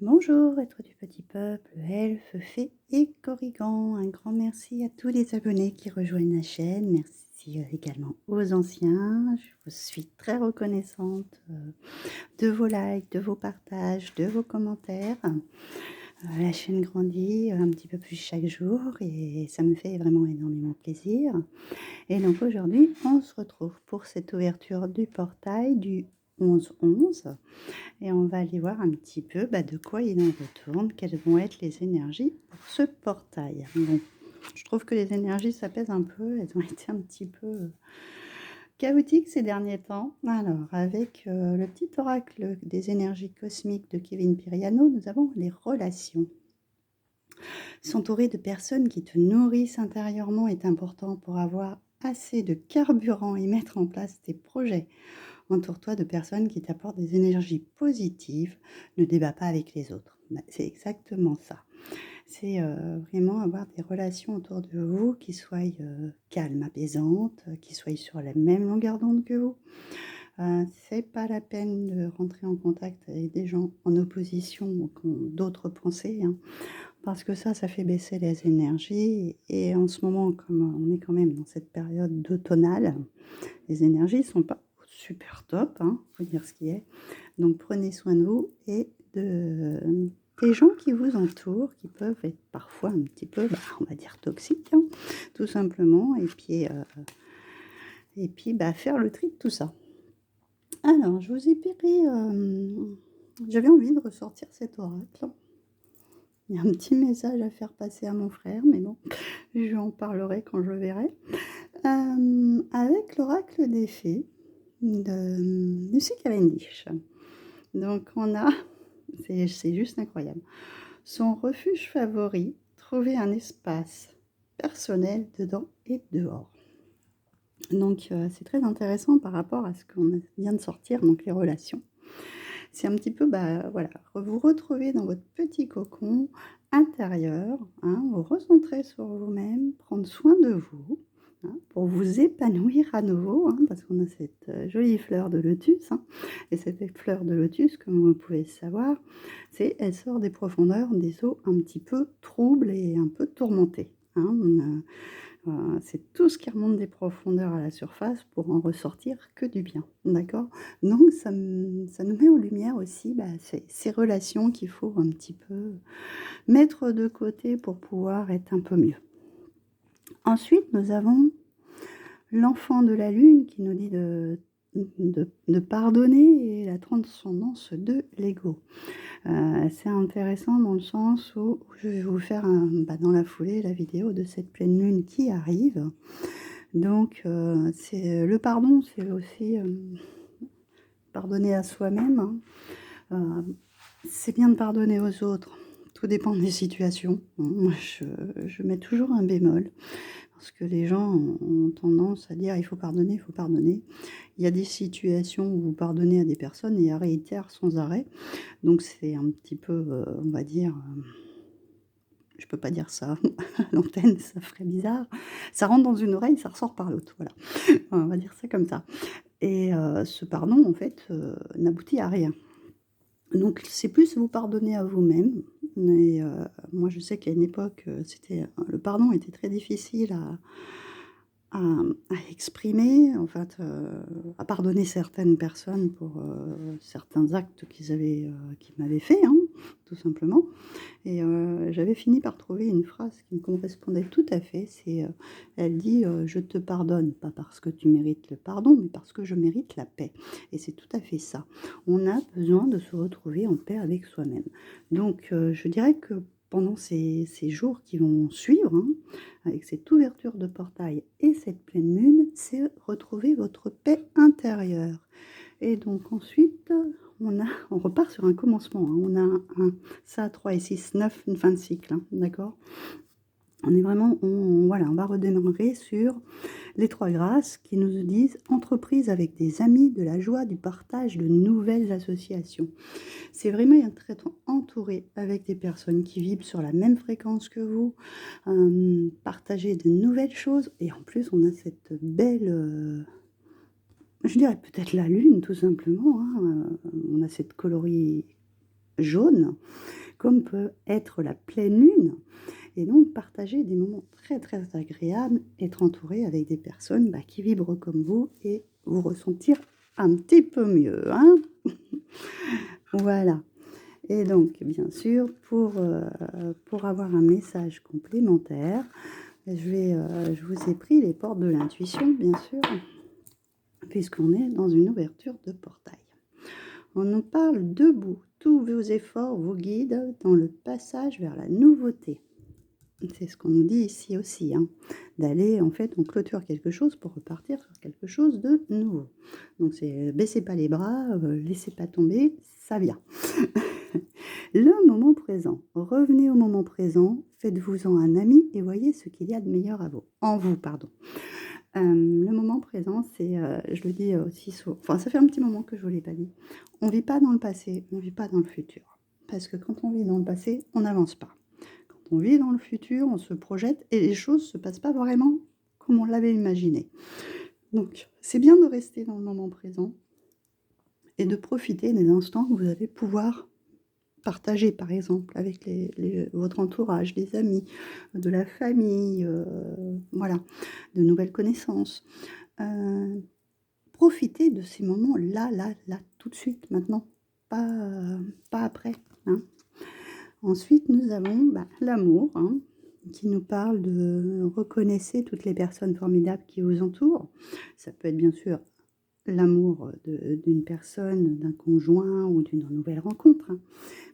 Bonjour, êtres du petit peuple, elfes, fées et corrigans. Un grand merci à tous les abonnés qui rejoignent la chaîne. Merci également aux anciens. Je vous suis très reconnaissante de vos likes, de vos partages, de vos commentaires. La chaîne grandit un petit peu plus chaque jour et ça me fait vraiment énormément plaisir. Et donc aujourd'hui, on se retrouve pour cette ouverture du portail du 11-11. Et on va aller voir un petit peu de quoi il en retourne, quelles vont être les énergies pour ce portail. Bon, je trouve que les énergies s'apaisent un peu, elles ont été un petit peu chaotiques ces derniers temps. Alors, avec le petit oracle des énergies cosmiques de Kevin Piriano, nous avons les relations. S'entourer de personnes qui te nourrissent intérieurement est important pour avoir assez de carburant et mettre en place tes projets. Entoure-toi de personnes qui t'apportent des énergies positives. Ne débat pas avec les autres. C'est exactement ça. C'est vraiment avoir des relations autour de vous qui soient calmes, apaisantes, qui soient sur la même longueur d'onde que vous. C'est pas la peine de rentrer en contact avec des gens en opposition ou qui ont d'autres pensées, hein, parce que ça fait baisser les énergies. Et en ce moment, comme on est quand même dans cette période d'automnale, les énergies sont pas super top, hein, faut dire ce qui est. Donc prenez soin de vous et des gens qui vous entourent, qui peuvent être parfois un petit peu, on va dire toxiques, hein, tout simplement. Et puis faire le tri de tout ça. Alors, je vous ai pris, j'avais envie de ressortir cet oracle. Il y a un petit message à faire passer à mon frère, mais bon, je lui en parlerai quand je le verrai. Avec l'oracle des fées de Lucy Cavendish. Donc on a, c'est juste incroyable, son refuge favori, trouver un espace personnel dedans et dehors. Donc c'est très intéressant par rapport à ce qu'on vient de sortir, donc les relations. C'est un petit peu, voilà, vous retrouver dans votre petit cocon intérieur, hein, vous recentrer sur vous-même, prendre soin de vous, hein, pour vous épanouir à nouveau, hein, parce qu'on a cette jolie fleur de lotus, hein, et cette fleur de lotus, comme vous pouvez le savoir, elle sort des profondeurs des eaux un petit peu troubles et un peu tourmentées, hein. C'est tout ce qui remonte des profondeurs à la surface pour en ressortir que du bien, d'accord? Donc ça nous met en lumière aussi, ces relations qu'il faut un petit peu mettre de côté pour pouvoir être un peu mieux. Ensuite, nous avons l'enfant de la lune qui nous dit de pardonner et la transcendance de l'ego. C'est intéressant dans le sens où je vais vous faire dans la foulée la vidéo de cette pleine lune qui arrive. Donc c'est le pardon, c'est aussi pardonner à soi-même, hein. C'est bien de pardonner aux autres, tout dépend des situations. Moi, je mets toujours un bémol, parce que les gens ont tendance à dire: «Il faut pardonner, il faut pardonner». Il y a des situations où vous pardonnez à des personnes et elles réitèrent sans arrêt. Donc c'est un petit peu, on va dire, je peux pas dire ça à l'antenne, ça ferait bizarre. Ça rentre dans une oreille, ça ressort par l'autre, voilà. On va dire ça comme ça. Et ce pardon, en fait, n'aboutit à rien. Donc c'est plus vous pardonner à vous-même. Mais moi, je sais qu'à une époque, le pardon était très difficile à exprimer, en fait, à pardonner certaines personnes pour, certains actes qu'ils m'avaient fait, hein, tout simplement. Et j'avais fini par trouver une phrase qui me correspondait tout à fait. Elle dit, «Je te pardonne, pas parce que tu mérites le pardon, mais parce que je mérite la paix», et c'est tout à fait ça. On a besoin de se retrouver en paix avec soi-même. Donc je dirais que pendant ces jours qui vont suivre, hein, avec cette ouverture de portail et cette pleine lune, c'est retrouver votre paix intérieure. Et donc ensuite, on repart sur un commencement, hein. On a ça, 3 et 6, 9, une fin de cycle, hein, d'accord? On est vraiment, voilà, on va redémarrer sur les 3 grâces qui nous disent: «Entreprise avec des amis, de la joie, du partage, de nouvelles associations». C'est vraiment être entouré avec des personnes qui vibrent sur la même fréquence que vous, partager de nouvelles choses, et en plus on a cette belle, je dirais peut-être la lune tout simplement, hein, on a cette jaune, comme peut être la pleine lune. Et donc, partager des moments très, très agréables, être entouré avec des personnes qui vibrent comme vous et vous ressentir un petit peu mieux, hein. Voilà. Et donc, bien sûr, pour avoir un message complémentaire, je vous ai pris les portes de l'intuition, bien sûr, puisqu'on est dans une ouverture de portail. On nous parle debout, tous vos efforts vous guident dans le passage vers la nouveauté. C'est ce qu'on nous dit ici aussi, hein, d'aller, en fait, on clôture quelque chose pour repartir sur quelque chose de nouveau. Donc, c'est baissez pas les bras, laissez pas tomber, ça vient. Le moment présent. Revenez au moment présent, faites-vous-en un ami et voyez ce qu'il y a de meilleur à vous. En vous, pardon. Le moment présent, c'est, je le dis aussi souvent, enfin ça fait un petit moment que je ne vous l'ai pas dit, on ne vit pas dans le passé, on ne vit pas dans le futur. Parce que quand on vit dans le passé, on n'avance pas. Quand on vit dans le futur, on se projette et les choses ne se passent pas vraiment comme on l'avait imaginé. Donc, c'est bien de rester dans le moment présent et de profiter des instants que vous allez pouvoir partager, par exemple, avec votre entourage, des amis, de la famille, voilà, de nouvelles connaissances. Profitez de ces moments là, tout de suite, maintenant, pas après, hein. Ensuite, nous avons l'amour, hein, qui nous parle de reconnaissez toutes les personnes formidables qui vous entourent. Ça peut être bien sûr l'amour d'une personne, d'un conjoint ou d'une nouvelle rencontre, hein.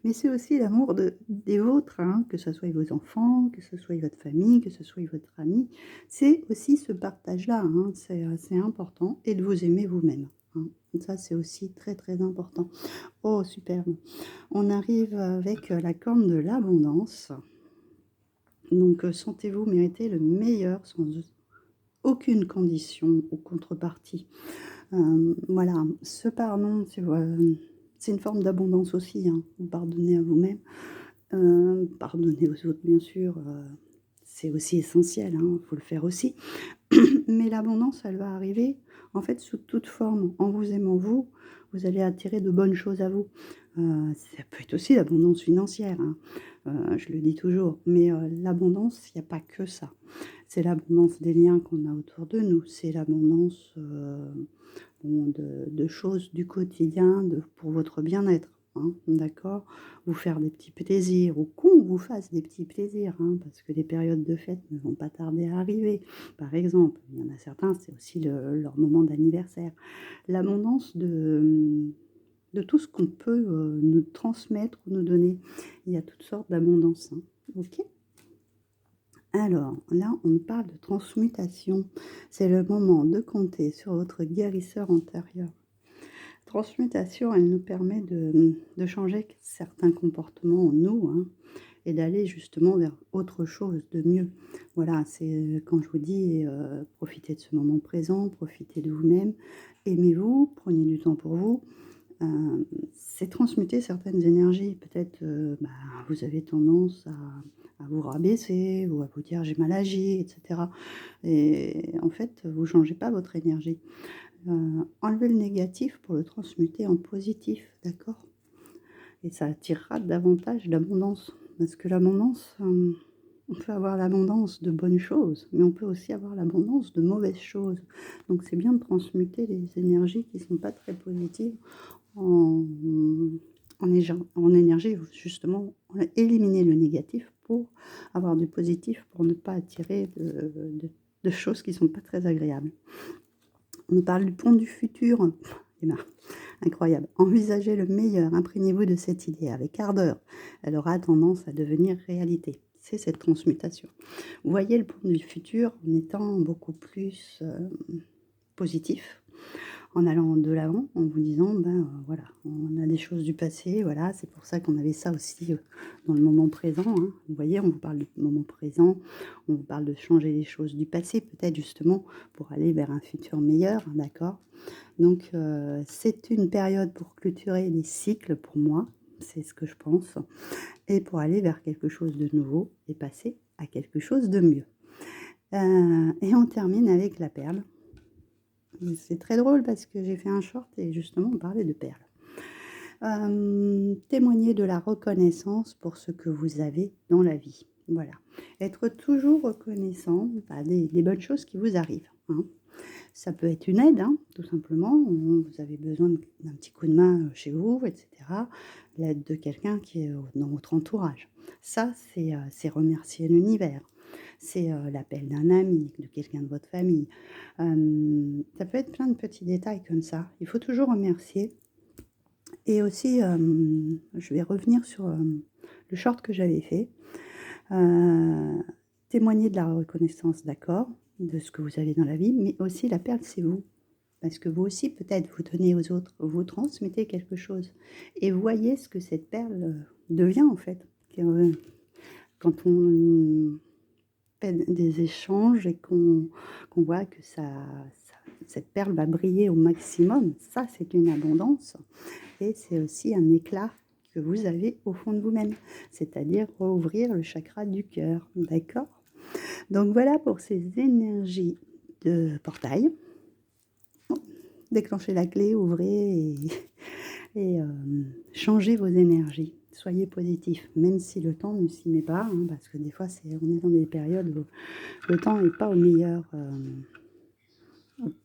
Mais c'est aussi l'amour des vôtres, hein, que ce soit vos enfants, que ce soit votre famille, que ce soit votre ami. C'est aussi ce partage-là, hein, c'est important, et de vous aimer vous-même, hein. Ça, c'est aussi très, très important. Oh, superbe. On arrive avec la corne de l'abondance. Donc, sentez-vous mériter le meilleur sans aucune condition ou contrepartie. Voilà, ce pardon, c'est une forme d'abondance aussi, hein. Vous pardonnez à vous-même, pardonner aux autres, bien sûr, c'est aussi essentiel, hein, faut le faire aussi. Mais l'abondance, elle va arriver, en fait, sous toute forme. En vous aimant vous, vous allez attirer de bonnes choses à vous. Ça peut être aussi l'abondance financière, hein, je le dis toujours, mais l'abondance, il n'y a pas que ça. C'est l'abondance des liens qu'on a autour de nous, c'est l'abondance de choses du quotidien pour votre bien-être, hein, d'accord? Vous faire des petits plaisirs ou qu'on vous fasse des petits plaisirs, hein, parce que les périodes de fête ne vont pas tarder à arriver. Par exemple, il y en a certains, c'est aussi leur moment d'anniversaire. L'abondance de tout ce qu'on peut nous transmettre ou nous donner. Il y a toutes sortes d'abondance, hein, ok? Alors, là, on parle de transmutation. C'est le moment de compter sur votre guérisseur antérieur. Transmutation, elle nous permet de changer certains comportements en nous, hein, et d'aller justement vers autre chose de mieux. Voilà, c'est quand je vous dis profitez de ce moment présent, profitez de vous-même, aimez-vous, prenez du temps pour vous. C'est transmuter certaines énergies. Peut-être vous avez tendance à vous rabaisser ou à vous dire j'ai mal agi, etc. Et en fait, vous ne changez pas votre énergie. Enlevez le négatif pour le transmuter en positif, d'accord? Et ça attirera davantage d'abondance. Parce que l'abondance, on peut avoir l'abondance de bonnes choses, mais on peut aussi avoir l'abondance de mauvaises choses. Donc c'est bien de transmuter les énergies qui ne sont pas très positives en, en énergie, justement, éliminer le négatif pour avoir du positif, pour ne pas attirer de choses qui ne sont pas très agréables. On parle du pont du futur. Eh ben, incroyable. Envisagez le meilleur, imprégnez-vous de cette idée avec ardeur. Elle aura tendance à devenir réalité. C'est cette transmutation. Vous voyez le pont du futur en étant beaucoup plus positif, en allant de l'avant, en vous disant, voilà, on a des choses du passé, voilà, c'est pour ça qu'on avait ça aussi dans le moment présent, hein. Vous voyez, on vous parle du moment présent, on vous parle de changer les choses du passé, peut-être justement pour aller vers un futur meilleur, hein, d'accord? Donc, c'est une période pour clôturer les cycles pour moi, c'est ce que je pense, et pour aller vers quelque chose de nouveau et passer à quelque chose de mieux. Et on termine avec la perle. C'est très drôle parce que j'ai fait un short et justement on parlait de perles. Témoigner de la reconnaissance pour ce que vous avez dans la vie. Voilà. Être toujours reconnaissant des bonnes choses qui vous arrivent, hein. Ça peut être une aide, hein, tout simplement. Vous avez besoin d'un petit coup de main chez vous, etc. L'aide de quelqu'un qui est dans votre entourage. Ça, c'est remercier l'univers. C'est l'appel d'un ami, de quelqu'un de votre famille. Ça peut être plein de petits détails comme ça. Il faut toujours remercier. Et aussi, je vais revenir sur le short que j'avais fait. Témoigner de la reconnaissance, d'accord, de ce que vous avez dans la vie, mais aussi la perle, c'est vous. Parce que vous aussi, peut-être, vous donnez aux autres, vous transmettez quelque chose. Et voyez ce que cette perle devient, en fait. Quand on fait des échanges et qu'on voit que cette perle va briller au maximum, ça, c'est une abondance. Et c'est aussi un éclat que vous avez au fond de vous-même, c'est-à-dire rouvrir le chakra du cœur, d'accord? Donc voilà pour ces énergies de portail. Déclenchez la clé, ouvrez et changez vos énergies. Soyez positifs, même si le temps ne s'y met pas, hein, parce que des fois, on est dans des périodes où le temps n'est pas au meilleur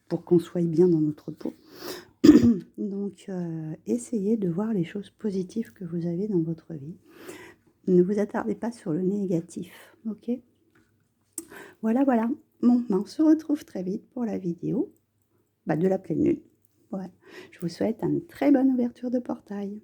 pour qu'on soit bien dans notre peau. Donc, essayez de voir les choses positives que vous avez dans votre vie. Ne vous attardez pas sur le négatif, ok? Voilà, voilà. Bon, on se retrouve très vite pour la vidéo de la pleine lune. Ouais. Je vous souhaite une très bonne ouverture de portail.